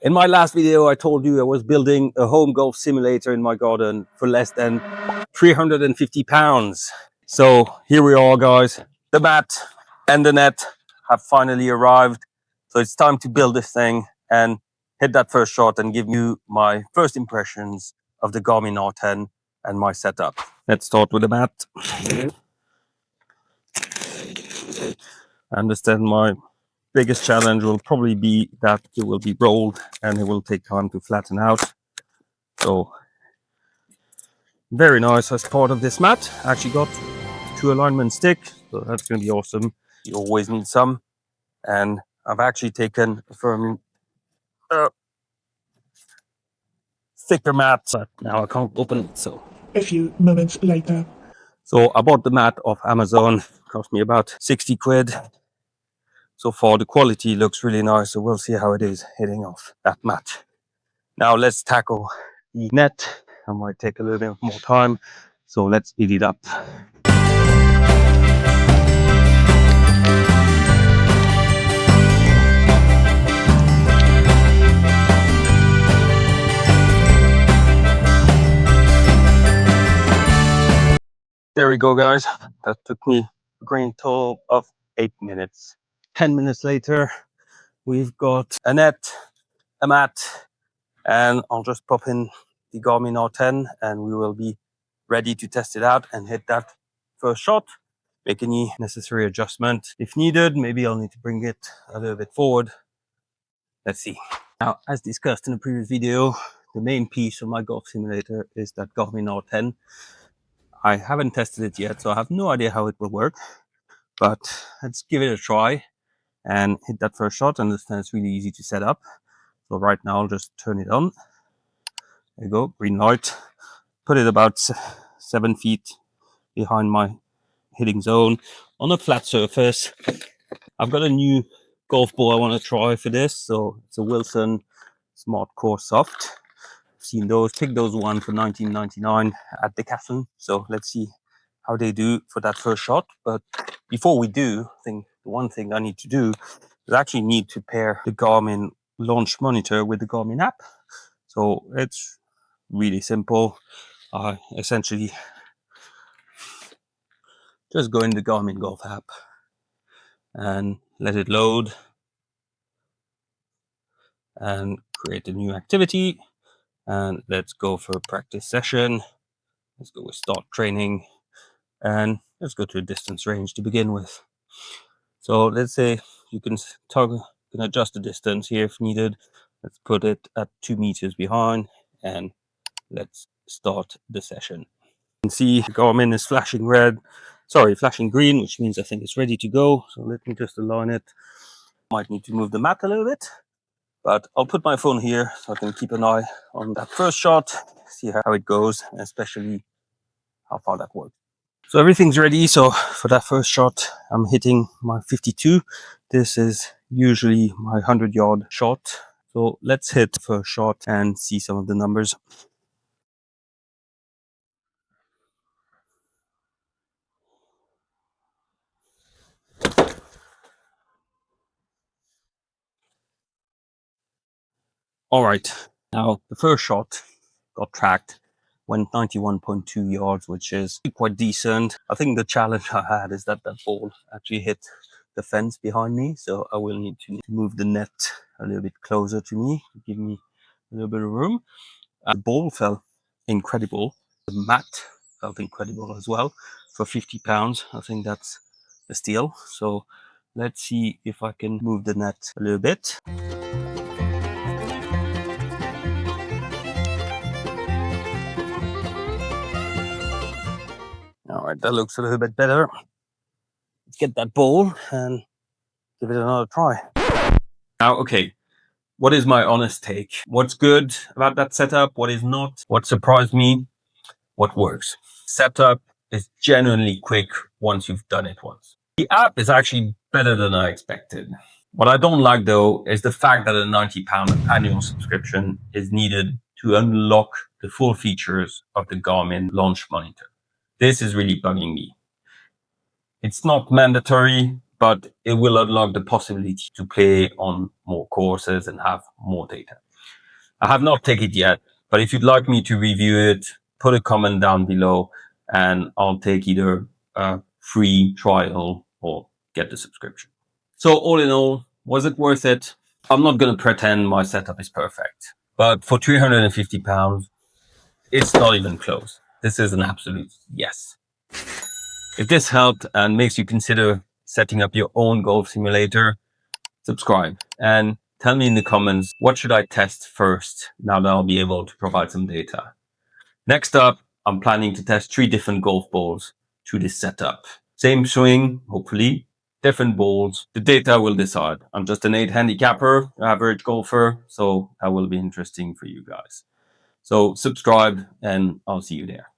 In my last video, I told you I was building a home golf simulator in my garden for less than 350 pounds. So here we are, guys. The mat and the net have finally arrived. So it's time to build this thing and hit that first shot and give you my first impressions of the Garmin R10 and my setup. Let's start with the mat. I understand my biggest challenge will probably be that it will be rolled and it will take time to flatten out. So very nice as part of this mat. I actually got 2 alignment stick, so that's going to be awesome. You always need some. And I've actually taken a firm thicker mat, but now I can't open it. So a few moments later. So I bought the mat off Amazon. Cost me about 60 quid. So far the quality looks really nice, so we'll see how it is hitting off that mat. Now let's tackle the net. I might take a little bit more time, so let's speed it up. There we go, guys. That took me a grand total of 8 minutes. 10 minutes later, we've got a net, a mat, and I'll just pop in the Garmin R10 and we will be ready to test it out and hit that first shot. Make any necessary adjustment if needed. Maybe I'll need to bring it a little bit forward. Let's see. Now, as discussed in the previous video, the main piece of my golf simulator is that Garmin R10. I haven't tested it yet, so I have no idea how it will work, but let's give it a try and hit that first shot. I understand it's really easy to set up. So right now I'll just turn it on. There you go, green light. Put it about 7 feet behind my hitting zone on a flat surface. I've got a new golf ball I want to try for this. So it's a Wilson Smart Core Soft. I've seen those, picked those one for $19.99 at Decathlon. So let's see how they do for that first shot. But before we do, I think the one thing I need to do is actually need to pair the Garmin launch monitor with the Garmin app. So it's really simple. I essentially just go in the Garmin Golf app and let it load and create a new activity. And let's go for a practice session. Let's go with start training and let's go to a distance range to begin with. So let's say you can adjust the distance here if needed. Let's put it at 2 meters behind and let's start the session. You can see the Garmin is flashing green, which means I think it's ready to go. So let me just align it. Might need to move the mat a little bit, but I'll put my phone here so I can keep an eye on that first shot, see how it goes, especially how far that works. So everything's ready. So for that first shot, I'm hitting my 52. This is usually my 100-yard shot. So let's hit the first shot and see some of the numbers. All right, now the first shot got tracked, went 91.2 yards, which is quite decent. I think the challenge I had is that ball actually hit the fence behind me, so I will need to move the net a little bit closer to me to give me a little bit of room. The ball felt incredible. The mat felt incredible as well. For 50 pounds, I think that's a steal. So let's see if I can move the net a little bit. All right, that looks a little bit better. Let's get that ball and give it another try. Now, okay, what is my honest take? What's good about that setup? What is not? What surprised me? What works? Setup is genuinely quick once you've done it once. The app is actually better than I expected. What I don't like, though, is the fact that a £90 annual subscription is needed to unlock the full features of the Garmin launch monitor. This is really bugging me. It's not mandatory, but it will unlock the possibility to play on more courses and have more data. I have not taken it yet, but if you'd like me to review it, put a comment down below and I'll take either a free trial or get the subscription. So all in all, was it worth it? I'm not going to pretend my setup is perfect, but for £350, it's not even close. This is an absolute yes. If this helped and makes you consider setting up your own golf simulator, subscribe and tell me in the comments, what should I test first now that I'll be able to provide some data. Next up, I'm planning to test 3 different golf balls through this setup. Same swing, hopefully, different balls. The data will decide. I'm just an 8 handicapper, average golfer, so that will be interesting for you guys. So subscribe and I'll see you there.